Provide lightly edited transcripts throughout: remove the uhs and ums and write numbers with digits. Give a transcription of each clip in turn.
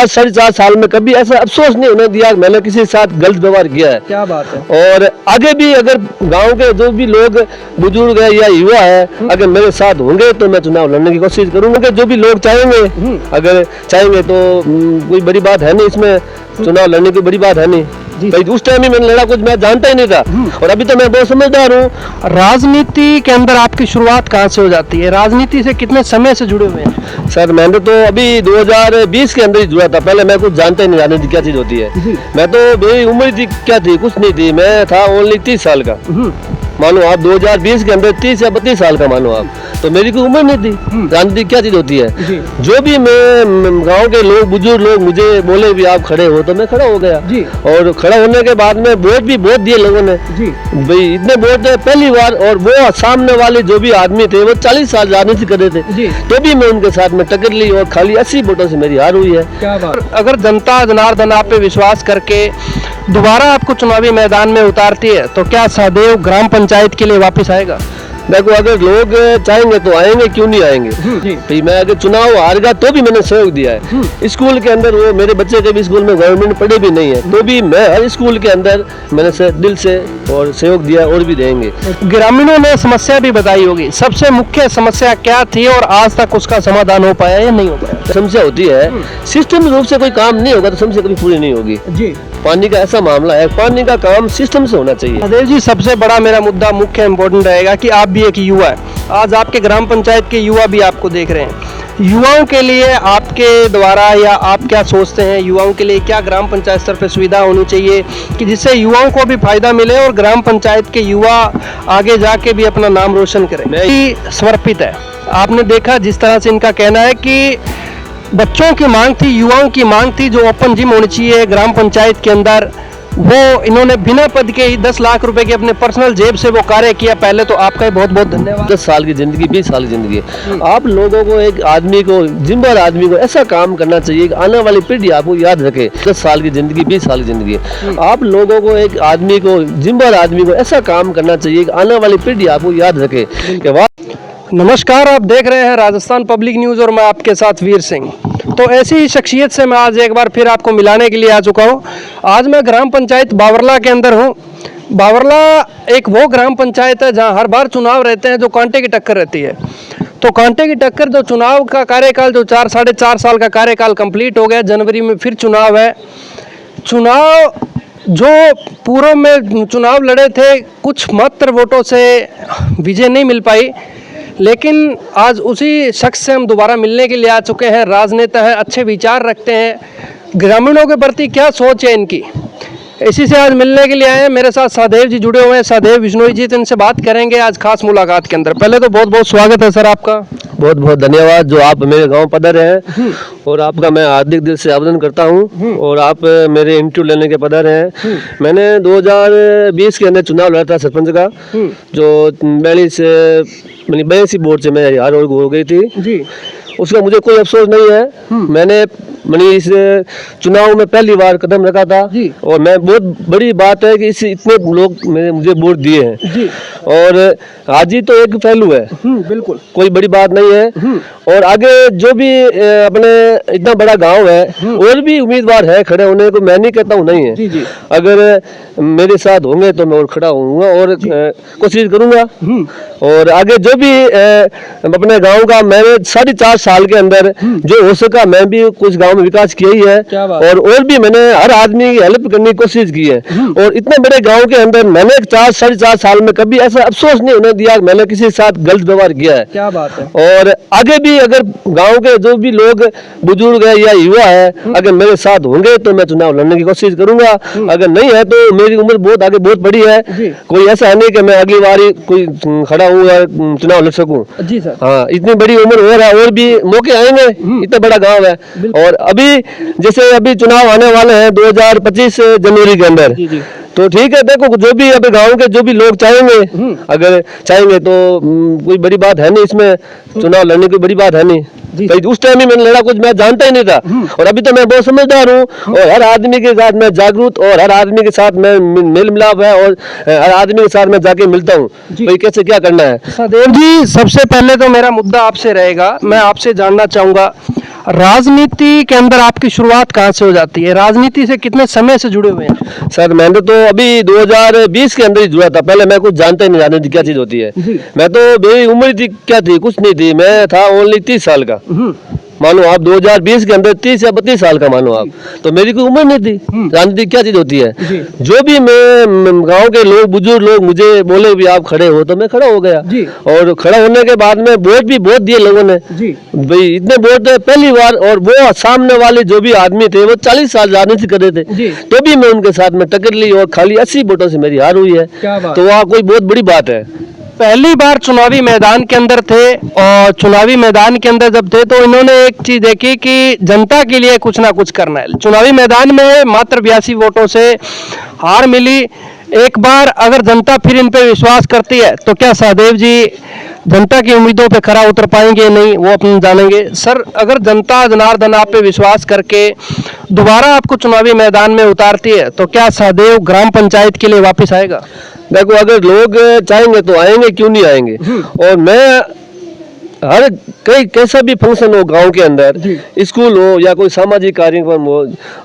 4.5 साल में कभी ऐसा अफसोस नहीं होने दिया मैंने किसी के साथ गलत व्यवहार किया है। क्या बात है। और आगे भी अगर गांव के जो भी लोग बुजुर्ग है या युवा है अगर मेरे साथ होंगे तो मैं चुनाव लड़ने की कोशिश करूंगा। कि जो भी लोग चाहेंगे अगर चाहेंगे तो कोई बड़ी बात है नहीं इसमें, चुनाव लड़ने की बड़ी बात है नहीं भाई। उस टाइम ही मैंने लड़ा, कुछ मैं जानता ही नहीं था और अभी तो मैं बहुत समझदार हूँ। राजनीति के अंदर आपकी शुरुआत कहाँ से हो जाती है? राजनीति से कितने समय से जुड़े हुए हैं? सर मैंने तो अभी 2020 के अंदर ही जुड़ा था, पहले मैं कुछ जानता ही नहीं राजनीति क्या चीज होती है। मैं तो मेरी उम्र थी क्या थी, कुछ नहीं थी, मैं था ओनली 30 साल का। मानो आप 2020 के अंदर 30 या 32 साल का मानो आप, तो मेरी कोई उम्र नहीं थी राजनीति क्या चीज होती है। जो भी मैं गांव के लोग बुजुर्ग लोग मुझे बोले भी आप खड़े हो तो मैं खड़ा हो गया और खड़ा होने के बाद में वोट भी बहुत दिए लोगों ने भाई, इतने वोट पहली बार। और वो सामने वाले जो भी आदमी थे वो 40 साल राजनीति कर रहे थे तो भी मैं उनके साथ में टक्कर ली और खाली 80 वोटों से मेरी हार हुई है। क्या बात। अगर जनता जनार्दन आप पे विश्वास करके दोबारा आपको चुनावी मैदान में उतारती है तो क्या सहदेव ग्राम पंचायत के लिए वापस आएगा? देखो अगर लोग चाहेंगे तो आएंगे, क्यों नहीं आएंगे भाई। मैं अगर चुनाव हार गया तो भी मैंने सहयोग दिया है। स्कूल के अंदर वो मेरे बच्चे के भी स्कूल में गवर्नमेंट पढ़े भी नहीं है तो भी मैं हर स्कूल के अंदर मैंने दिल से और सहयोग दिया और भी देंगे। ग्रामीणों ने समस्या भी बताई होगी, सबसे मुख्य समस्या क्या थी और आज तक उसका समाधान हो पाया या नहीं हो पाया? समस्या होती है सिस्टम रूप से कोई काम नहीं होगा तो समस्या कभी पूरी नहीं होगी जी। पानी का ऐसा मामला है, पानी का काम सिस्टम से होना चाहिए। सहदेव जी सबसे बड़ा मेरा मुद्दा मुख्य इम्पोर्टेंट रहेगा कि आप भी एक युवा है, आज आपके ग्राम पंचायत के युवा भी आपको देख रहे हैं। युवाओं के लिए आपके द्वारा या आप क्या सोचते हैं, युवाओं के लिए क्या ग्राम पंचायत स्तर पर सुविधा होनी चाहिए कि जिससे युवाओं को भी फायदा मिले और ग्राम पंचायत के युवा आगे जाके भी अपना नाम रोशन करें? मैं समर्पित है। आपने देखा जिस तरह से इनका कहना है कि बच्चों की मांग थी, युवाओं की मांग थी जो ओपन जिम होनी चाहिए ग्राम पंचायत के अंदर, वो इन्होंने बिना पद के ही 10 लाख रुपए के अपने पर्सनल जेब से वो कार्य किया। पहले तो आपका ही बहुत बहुत धन्यवाद। 10 साल की जिंदगी 20 साल की जिंदगी है। आप लोगों को एक आदमी को जिम्मेदार आदमी को ऐसा काम करना चाहिए कि आने वाली पीढ़ी आपको याद रखे। 10 साल की जिंदगी 20 साल की जिंदगी है। आप लोगों को एक आदमी को जिम्मेदार आदमी को ऐसा काम करना चाहिए कि आने वाली पीढ़ी आपको याद रखे। नमस्कार, आप देख रहे हैं राजस्थान पब्लिक न्यूज़ और मैं आपके साथ वीर सिंह। तो ऐसी ही शख्सियत से मैं आज एक बार फिर आपको मिलाने के लिए आ चुका हूँ। आज मैं ग्राम पंचायत बावरला के अंदर हूँ। बावरला एक वो ग्राम पंचायत है जहाँ हर बार चुनाव रहते हैं जो कांटे की टक्कर रहती है। तो कांटे की टक्कर जो चुनाव का कार्यकाल जो 4-4.5 साल का कार्यकाल कंप्लीट हो गया, जनवरी में फिर चुनाव है। चुनाव जो पूर्व में चुनाव लड़े थे कुछ मात्र वोटों से विजय नहीं मिल पाई, लेकिन आज उसी शख्स से हम दोबारा मिलने के लिए आ चुके हैं। राजनेता है, अच्छे विचार रखते हैं, ग्रामीणों के प्रति क्या सोच है इनकी, इसी से आज मिलने के लिए आए हैं। मेरे साथ सहदेव जी जुड़े हुए हैं, सहदेव बिश्नोई जी, तो इनसे बात करेंगे आज खास मुलाकात के अंदर। पहले तो बहुत बहुत स्वागत है सर आपका। बहुत बहुत धन्यवाद जो आप मेरे गांव पधारे हैं और आपका मैं हार्दिक दिल से अभिनंदन करता हूं और आप मेरे इंटरव्यू लेने के पधारे हैं। मैंने 2020 के अंदर चुनाव लड़ा था सरपंच का, जो 42 वोट से मैं हार हो गई थी जी। उसका मुझे कोई अफसोस नहीं है। मैंने इस चुनाव में पहली बार कदम रखा था और मैं बहुत बड़ी बात है कि इतने लोग मुझे वोट दिए हैं और हाजी तो एक पहलू है, बिल्कुल कोई बड़ी बात नहीं है। और आगे जो भी अपने इतना बड़ा गांव है और भी उम्मीदवार है खड़े होने को, मैं नहीं कहता हूँ नहीं है। अगर मेरे साथ होंगे तो मैं और खड़ा होऊंगा और कोशिश करूंगा। और आगे जो भी अपने गांव का मैंने 4.5 साल के अंदर जो हो सका मैं भी कुछ गांव में विकास किया ही है और भी मैंने हर आदमी की हेल्प करने की कोशिश की है। और इतने बड़े गांव के अंदर मैंने 4-4.5 साल में कभी ऐसा अफसोस नहीं होने दिया मैंने किसी के साथ गलत व्यवहार किया है। क्या बात है। और आगे भी अगर गांव के जो भी लोग बुजुर्ग है या युवा है अगर मेरे साथ होंगे तो मैं चुनाव लड़ने की कोशिश करूंगा। अगर नहीं है तो मेरी उम्र बहुत आगे बहुत बड़ी है, कोई ऐसा है नहीं कि मैं अगली बार कोई खड़ा हूँ या चुनाव लड़ सकूं जी सर। हाँ, इतनी बड़ी उम्र हो रहा है और भी मौके आएंगे, इतना बड़ा गांव है। और अभी जैसे अभी चुनाव आने वाले हैं 2025 जनवरी के अंदर, तो ठीक है। देखो जो भी अभी गांव के जो भी लोग चाहेंगे अगर चाहेंगे तो कोई बड़ी बात है नहीं इसमें, चुनाव लड़ने की बड़ी बात है नहीं भाई। उस टाइम ही मैंने लड़ा, कुछ मैं जानता ही नहीं था और अभी तो मैं बहुत समझदार हूँ और हर आदमी के साथ मैं जागरूक और हर आदमी के साथ मैं मेल मिलाप है और हर आदमी के साथ मैं जाके मिलता हूँ भाई कैसे क्या करना है। सहदेव जी सबसे पहले तो मेरा मुद्दा आपसे रहेगा, मैं आपसे जानना चाहूंगा राजनीति के अंदर आपकी शुरुआत कहाँ से हो जाती है? राजनीति से कितने समय से जुड़े हुए हैं? सर मैंने तो अभी 2020 के अंदर ही जुड़ा था। पहले मैं कुछ जानता ही नहीं राजनीति क्या चीज होती है। मैं तो मेरी उम्र थी क्या थी, कुछ नहीं थी। मैं था ओनली 30 साल का। मानो आप 2020 के अंदर 30 या 32 साल का मानो आप, तो मेरी कोई उम्र नहीं थी। राजनीति क्या चीज होती है। जो भी मैं गांव के लोग, बुजुर्ग लोग मुझे बोले भी आप खड़े हो, तो मैं खड़ा हो गया। और खड़ा होने के बाद में वोट भी बहुत दिए लोगों ने। भाई इतने वोट पहली बार, और वो सामने वाले जो भी आदमी थे वो 40 साल राजनीति कर रहे थे, तो भी मैं उनके साथ में टक्कर ली और खाली 80 वोटों से मेरी हार हुई है। तो वहाँ कोई बहुत बड़ी बात है। पहली बार चुनावी मैदान के अंदर थे, और चुनावी मैदान के अंदर जब थे तो इन्होंने एक चीज देखी कि जनता के लिए कुछ ना कुछ करना है। चुनावी मैदान में मात्र 82 वोटों से हार मिली। एक बार अगर जनता फिर इन पे विश्वास करती है तो क्या सहदेव जी जनता की उम्मीदों पे खरा उतर पाएंगे? नहीं, वो अपन जानेंगे। सर, अगर जनता जनार्दन आप पे विश्वास करके दोबारा आपको चुनावी मैदान में उतारती है तो क्या सहदेव ग्राम पंचायत के लिए वापस आएगा? देखो, अगर लोग चाहेंगे तो आएंगे, क्यों नहीं आएंगे। और मैं हर कई कैसा भी फंक्शन हो गांव के अंदर, स्कूल हो या कोई सामाजिक कार्यक्रम हो,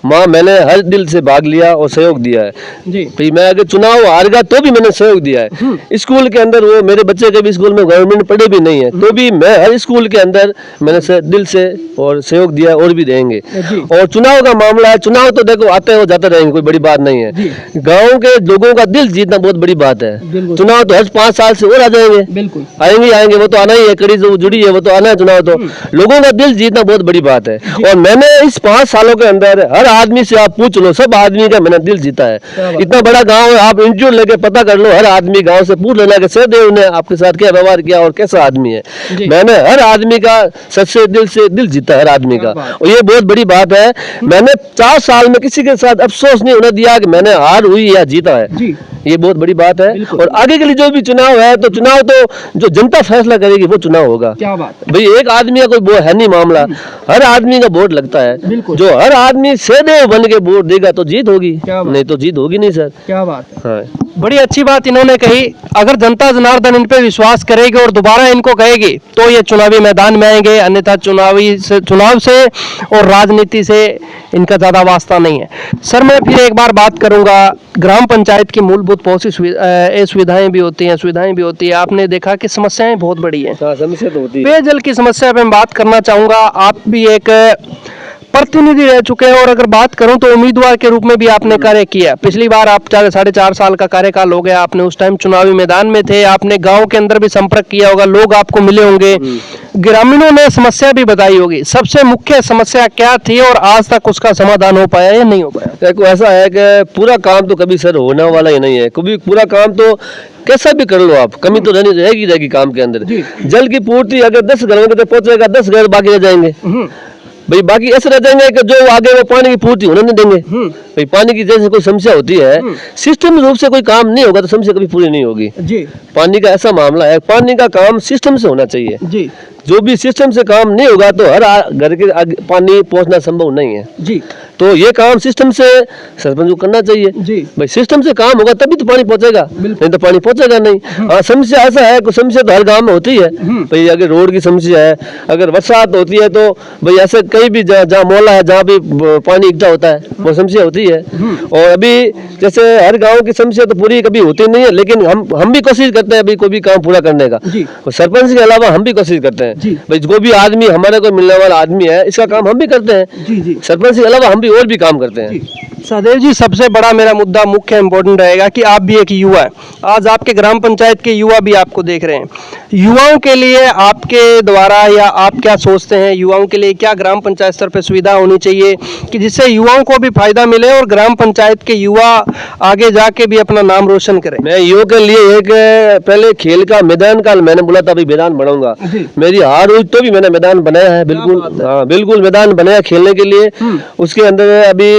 मैंने हर दिल से भाग लिया और सहयोग दिया है। भाई मैं अगर चुनाव हार गया तो भी मैंने सहयोग दिया है। स्कूल के अंदर वो मेरे बच्चे के भी स्कूल में गवर्नमेंट पढ़े भी नहीं है, तो भी मैं हर स्कूल के अंदर मैंने दिल से और सहयोग दिया और भी देंगे। और चुनाव का मामला है, चुनाव तो देखो आते हो जाते रहेंगे, कोई बड़ी बात नहीं है। गाँव के लोगों का दिल जीतना बहुत बड़ी बात है। चुनाव तो हर 5 साल से और आ जाएंगे, आएंगे, वो तो आना ही है, कड़ी जो जुड़ी है वो तो आना है। चुनाव तो लोगों का दिल जीतना बहुत बड़ी बात है। और मैंने इस 5 सालों के अंदर हर आदमी से आप पूछ लो, सब आदमी का मैंने दिल जीता है। इतना बड़ा गांव है, आप इंटरव्यू लेके पता कर लो, हर आदमी गांव से पूछ लेना कि सहदेव ने आपके साथ क्या व्यवहार किया और कैसा आदमी है। मैंने हर आदमी का सच्चे दिल से दिल जीता है, हर आदमी का, और ये बहुत बड़ी बात है। मैंने 4 साल में किसी के साथ अफसोस नहीं होने दिया कि मैंने हार हुई या जीता है। ये बहुत बड़ी बात है। और आगे के लिए जो भी चुनाव है, तो चुनाव तो जो जनता फैसला करेगी वो चुनाव होगा। क्या बात है भाई, एक आदमी का कोई वो है नहीं मामला, हर आदमी का वोट लगता है। जो हर आदमी सहदेव बन के वोट देगा तो जीत होगी, नहीं तो जीत होगी नहीं सर। क्या बात है। हाँ, बड़ी अच्छी बात इन्होंने कही। अगर जनता जनार्दन इन पे विश्वास करेगी और दोबारा इनको कहेगी तो ये चुनावी मैदान में आएंगे, अन्यथा चुनाव से और राजनीति से इनका ज्यादा वास्ता नहीं है। सर, मैं फिर एक बार बात करूंगा, ग्राम पंचायत की मूलभूत बहुत सी सुविधाएं भी होती हैं, आपने देखा कि समस्याएं बहुत बड़ी हैं। समस्या तो होती है। पेयजल की समस्या पे मैं बात करना चाहूंगा। आप भी एक प्रतिनिधि रह चुके हैं, और अगर बात करूं तो उम्मीदवार के रूप में भी आपने कार्य किया। पिछली बार आप 4.5 साल का कार्यकाल हो गया, आपने उस टाइम चुनावी मैदान में थे, आपने गांव के अंदर भी संपर्क किया होगा, लोग आपको मिले होंगे, ग्रामीणों ने समस्या भी बताई होगी। सबसे मुख्य समस्या क्या थी और आज तक उसका समाधान हो पाया या नहीं हो पाया? देखो, ऐसा है कि पूरा काम तो कभी सर होने वाला ही नहीं है। कभी पूरा काम तो कैसा भी कर लो आप, कमी तो रहेगी काम के अंदर। जल की पूर्ति अगर 10 घरों तक पहुंचेगा, 10 घर बाकी रह जाएंगे। भाई बाकी ऐसे रह जाएंगे कि जो आगे वो पानी की पूर्ति होने नहीं देंगे। भाई पानी की जैसे कोई समस्या होती है, सिस्टम रूप से कोई काम नहीं होगा तो समस्या कभी पूरी नहीं होगी। पानी का ऐसा मामला है, पानी का काम सिस्टम से होना चाहिए। जो भी सिस्टम से काम नहीं होगा तो हर घर के आगे पानी पहुंचना संभव नहीं है। तो ये काम सिस्टम से सरपंच को करना चाहिए। भाई सिस्टम से काम होगा तभी तो पानी पहुंचेगा, नहीं तो पानी पहुंचेगा नहीं। हाँ, समस्या ऐसा है, कुछ समस्या तो हर गांव में होती है। भाई अगर रोड की समस्या है, अगर बरसात होती है तो भाई ऐसे कहीं भी जहाँ मोहल्ला है जहाँ भी पानी इकट्ठा होता है वो समस्या होती है। और अभी जैसे हर गाँव की समस्या तो पूरी कभी होती नहीं है, लेकिन हम भी कोशिश करते हैं अभी कोई भी काम पूरा करने का। सरपंच के अलावा हम भी कोशिश करते हैं। भाई जो भी आदमी हमारे को मिलने वाला आदमी है, इसका काम हम भी करते हैं। सरपंच के अलावा हम भी और भी काम करते हैं। सहदेव जी, सबसे बड़ा मेरा मुद्दा मुख्य इम्पोर्टेंट रहेगा कि आप भी एक युवा है। आज आपके ग्राम पंचायत के युवा भी आपको देख रहे हैं। युवाओं के लिए आपके द्वारा या आप क्या सोचते हैं, युवाओं के लिए क्या ग्राम पंचायत स्तर पर सुविधा होनी चाहिए कि जिससे युवाओं को भी फायदा मिले और ग्राम पंचायत के युवा आगे जाके भी अपना नाम रोशन करें? मैं युवा के लिए एक पहले खेल का मैदान का मैंने बोला था, मैदान बनाऊंगा। मेरी हार हुई तो भी मैंने मैदान बनाया है। बिल्कुल, हाँ बिल्कुल मैदान बनाया खेलने के लिए। उसके अंदर अभी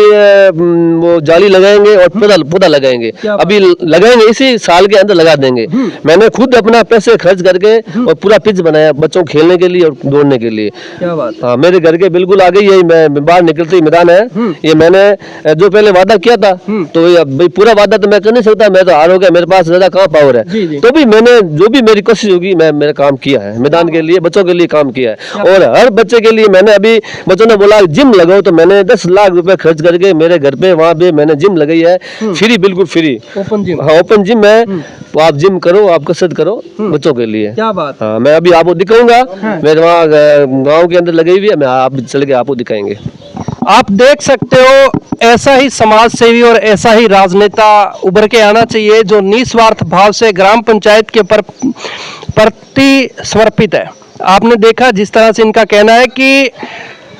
वो जाली लगाएंगे और पौधा लगाएंगे। अभी लगाएंगे, इसी साल के अंदर लगा देंगे। मैंने खुद अपना पैसे खर्च करके और पूरा पिच बनाया बच्चों खेलने के लिए और दौड़ने के लिए। क्या बात है। हाँ, मेरे घर के बिल्कुल आगे यही मैं बाहर निकलते ही मैदान है। ये मैंने जो पहले वादा किया था, तो ये भाई पूरा वादा तो मैं कर नहीं सकता, मैं तो हार हो गया, मेरे पास ज्यादा कहाँ पावर है। तो भी मैंने जो भी मेरी कोशिश होगी मैं मेरा काम किया है, मैदान के लिए बच्चों के लिए काम किया है। और हर बच्चे के लिए मैंने, अभी बच्चों ने बोला जिम लगाओ, तो मैंने 10 लाख रुपए खर्च करके मेरे घर पे वहाँ पे मैंने जिम लगाई है, फ्री, बिल्कुल फ्री, ओपन जिम। हाँ ओपन जिम है। तो आप जिम करो, आप कसरत करो बच्चों के लिए। क्या बात। हाँ, मैं अभी आपको दिखाऊंगा, मेरे वहाँ गाँव के अंदर लगी हुई है, मैं आप चल के आपको दिखाएंगे। आप देख सकते हो, ऐसा ही समाज सेवी और ऐसा ही राजनेता उभर के आना चाहिए जो निस्वार्थ भाव से ग्राम पंचायत के प्रति समर्पित है। आपने देखा जिस तरह से इनका कहना है कि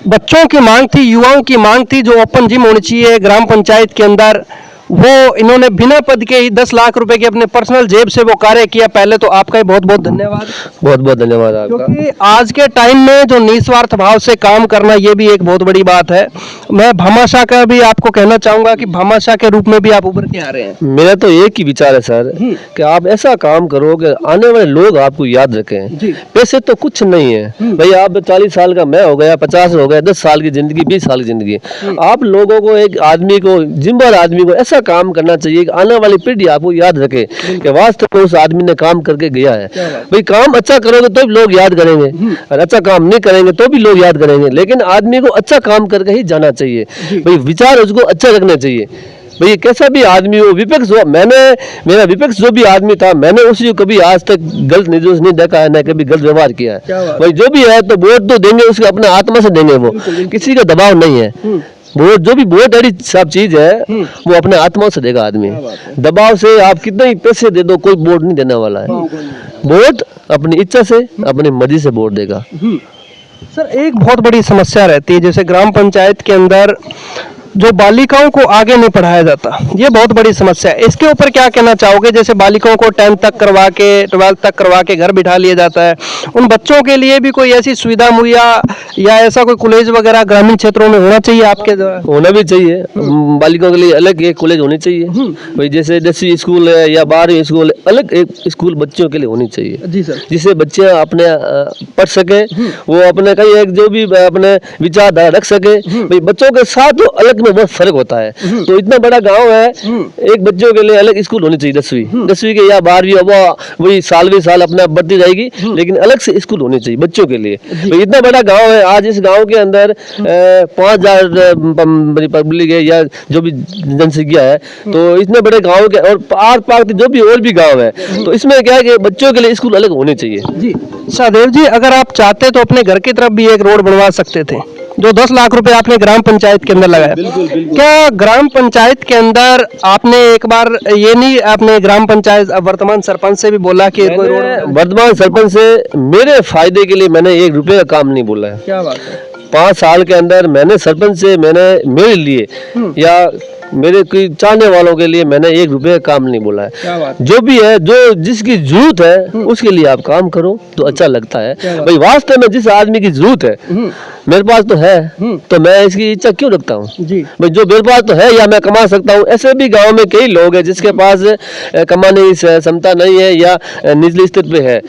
बच्चों की मांग थी, युवाओं की मांग थी, जो ओपन जिम होनी चाहिए ग्राम पंचायत के अंदर, वो इन्होंने बिना पद के ही 10 लाख रुपए के अपने पर्सनल जेब से वो कार्य किया। पहले तो आपका ही बहुत बहुत धन्यवाद। बहुत बहुत धन्यवाद आपका। क्योंकि आज के टाइम में जो निस्वार्थ भाव से काम करना, ये भी एक बहुत बड़ी बात है। मैं भामाशाह का भी आपको कहना चाहूंगा कि भामाशाह के रूप में भी आप उभर के आ रहे हैं। मेरा तो एक ही विचार है सर, कि आप ऐसा काम करो कि आने वाले लोग आपको याद रखें। पैसे तो कुछ नहीं है भाई, आप 40 साल का मैं हो गया, 50 हो गया, 10 साल की जिंदगी, 20 साल की जिंदगी, आप लोगों को, एक आदमी को, जिम्मेदार आदमी को ऐसा काम करना चाहिए कि आने वाली पीढ़ी आपको याद रखे कि वास्तव में उस आदमी ने काम करके गया है। भाई काम अच्छा करोगे तो भी लोग याद करेंगे, और अच्छा काम नहीं करेंगे तो भी लोग याद करेंगे, लेकिन आदमी को अच्छा काम करके ही जाना चाहिए। भाई विचार उसको अच्छा रखने चाहिए। भाई कैसा भी आदमी हो, विपक्ष हो, मेरा विपक्ष जो भी आदमी था, मैंने उसी को कभी आज तक गलत निर्दोष नहीं देखा है, न कभी गलत व्यवहार किया है। भाई जो भी है तो वोट तो देंगे, उसके अपने आत्मा से देंगे, वो किसी का दबाव नहीं है। वोट जो भी वोट ऐसी सब चीज है, वो अपने आत्मा से देगा आदमी। दबाव से आप कितने ही पैसे दे दो, कोई वोट नहीं देने वाला है। वोट अपनी इच्छा से, अपनी मर्जी से वोट देगा। सर, एक बहुत बड़ी समस्या रहती है, जैसे ग्राम पंचायत के अंदर जो बालिकाओं को आगे नहीं पढ़ाया जाता, ये बहुत बड़ी समस्या है। इसके ऊपर क्या कहना चाहोगे? जैसे बालिकाओं को 10th तक करवा के, 12th तक करवा के घर बिठा लिया जाता है, उन बच्चों के लिए भी कोई ऐसी सुविधा मुहैया या ऐसा कोई कॉलेज वगैरह ग्रामीण क्षेत्रों में होना चाहिए आपके द्वारा? होना भी चाहिए, बालिकाओं के लिए अलग एक कॉलेज होनी चाहिए। भाई जैसे 10वीं स्कूल है या 12वीं स्कूल, अलग एक स्कूल बच्चों के लिए होनी चाहिए। जी सर। जिससे बच्चे अपने पढ़ सके, वो अपने कहीं एक जो भी अपने विचारधारा रख सके। भाई बच्चों के साथ तो अलग में बहुत फर्क होता है। तो इतना बड़ा गांव है, एक बच्चों के लिए अलग स्कूल होनी चाहिए, 10वीं के या 12वीं, वही सालवी साल अपना बढ़ती जाएगी, लेकिन अलग से स्कूल होनी चाहिए बच्चों के लिए। तो इतना बड़ा गांव है, आज इस गांव के अंदर 5000 पब्लिक है या जो भी जनसंख्या है, तो इतने बड़े गांव के और पार पार जो भी और भी गांव है, तो इसमें क्या है कि बच्चों के लिए स्कूल अलग होने चाहिए। जी सहदेव जी, अगर आप चाहते तो अपने घर की तरफ भी एक रोड बनवा सकते थे, जो 10 लाख रुपए आपने ग्राम पंचायत के अंदर लगाया। क्या ग्राम पंचायत के अंदर आपने एक बार ये नहीं, आपने ग्राम पंचायत वर्तमान सरपंच से भी बोला कि कोई रोड? वर्तमान सरपंच से मेरे फायदे के लिए मैंने 1 रुपए का काम नहीं बोला है। क्या बात है। 5 साल के अंदर मैंने सरपंच से, मैंने मेरे लिए या मेरे कोई चाहने वालों के लिए मैंने 1 रुपए का काम नहीं बोला है। क्या बात। जो भी है, जो जिसकी जरूरत है उसके लिए आप काम करो तो अच्छा लगता है। भाई वास्तव में जिस आदमी की जरूरत है, मेरे पास तो है, तो मैं इसकी इच्छा क्यों रखता हूँ? जी भाई जो मेरे पास तो है या मैं कमा सकता हूँ, ऐसे भी गांव में कई लोग हैं जिसके पास कमाने की क्षमता नहीं है या निचली स्थिति पे है,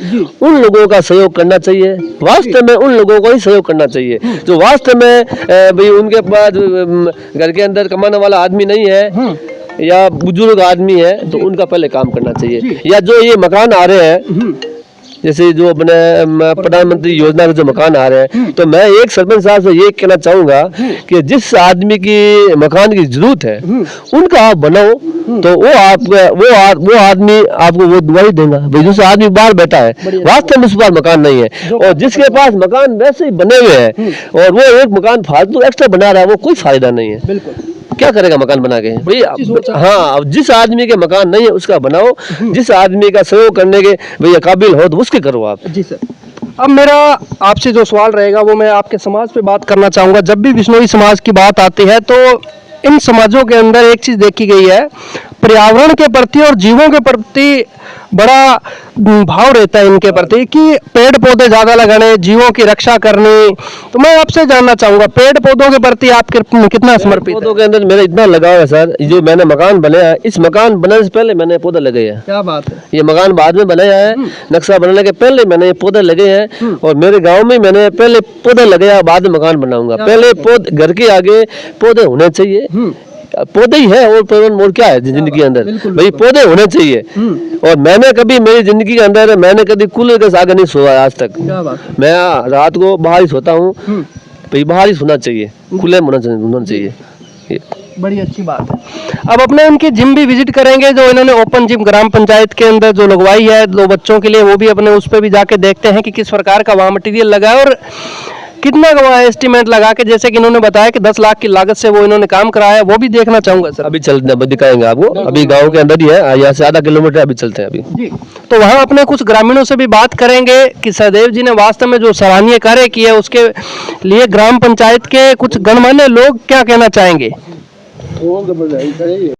उन लोगों का सहयोग करना चाहिए। वास्तव में उन लोगों को ही सहयोग करना चाहिए जो वास्तव में भाई उनके पास घर के अंदर कमाने वाला आदमी नहीं है या बुजुर्ग आदमी है, तो उनका पहले काम करना चाहिए। या जो ये मकान आ रहे हैं, जैसे जो अपने प्रधानमंत्री योजना के जो मकान आ रहे हैं, तो मैं एक सरपंच साहब से ये कहना चाहूंगा कि जिस आदमी की मकान की जरूरत है उनका आप बनाओ, तो वो आदमी आपको वो दुआई देगा। भाई दूसरा आदमी बाहर बैठा है, वास्तव में उस पास मकान नहीं है, और जिसके पास मकान वैसे ही बने हुए हैं और वो एक मकान फालतू एक्स्ट्रा बना रहा है, वो कोई फायदा नहीं है। बिल्कुल। क्या करेगा मकान बना के? भाई हाँ, जिस आदमी के मकान नहीं है उसका बनाओ, जिस आदमी का सहयोग करने के भैया काबिल हो तो उसके करो आप। जी सर। अब मेरा आपसे जो सवाल रहेगा वो मैं आपके समाज पे बात करना चाहूंगा। जब भी बिश्नोई समाज की बात आती है तो इन समाजों के अंदर एक चीज देखी गई है, पर्यावरण के प्रति और जीवों के प्रति बड़ा भाव रहता है इनके प्रति कि पेड़ पौधे ज्यादा लगाने, जीवों की रक्षा करनी। तो मैं आपसे जानना चाहूंगा, पेड़ पौधों के प्रति आप कितना समर्पित पौधों के अंदर मेरा इतना लगाव है सर, जो मैंने मकान बनाया है, इस मकान बनाने से पहले मैंने पौधा लगाए हैं। क्या बात है। ये मकान बाद में बनाया है, नक्शा बनाने के पहले मैंने ये पौधे लगे हैं। और मेरे गांव में मैंने पहले पौधे लगाया, बाद में मकान बनाऊंगा। पहले पौधे, घर के आगे पौधे होने चाहिए। पौधे ही है और क्या है जिंदगी के अंदर, भाई पौधे होने चाहिए। और मैंने कभी मेरी जिंदगी के अंदर मैंने कभी कूलर के आगे नहीं सोया आज तक। मैं रात को बाहर ही सोता हूँ, भाई बाहर ही सोना चाहिए, खुले में होना चाहिए। बड़ी अच्छी बात है। अब अपने उनकी जिम भी विजिट करेंगे, जो इन्होंने ओपन जिम ग्राम पंचायत के अंदर जो लगवाई है 2 बच्चों के लिए, वो भी अपने उस पर भी जाके देखते हैं कि किस प्रकार का वहाँ मटेरियल लगा है और कितना का वहाँ एस्टिमेट लगा के, जैसे कि इन्होंने बताया कि 10 लाख की लागत से वो इन्होंने काम कराया है, वो भी देखना चाहूंगा सर। अभी चलते दिखाएंगे आपको, अभी गांव के अंदर ही है, यहाँ से आधा किलोमीटर, अभी चलते हैं अभी जी। तो वहाँ अपने कुछ ग्रामीणों से भी बात करेंगे कि सहदेव जी ने वास्तव में जो सराहनीय कार्य किया है उसके लिए ग्राम पंचायत के कुछ गणमान्य लोग क्या कहना चाहेंगे।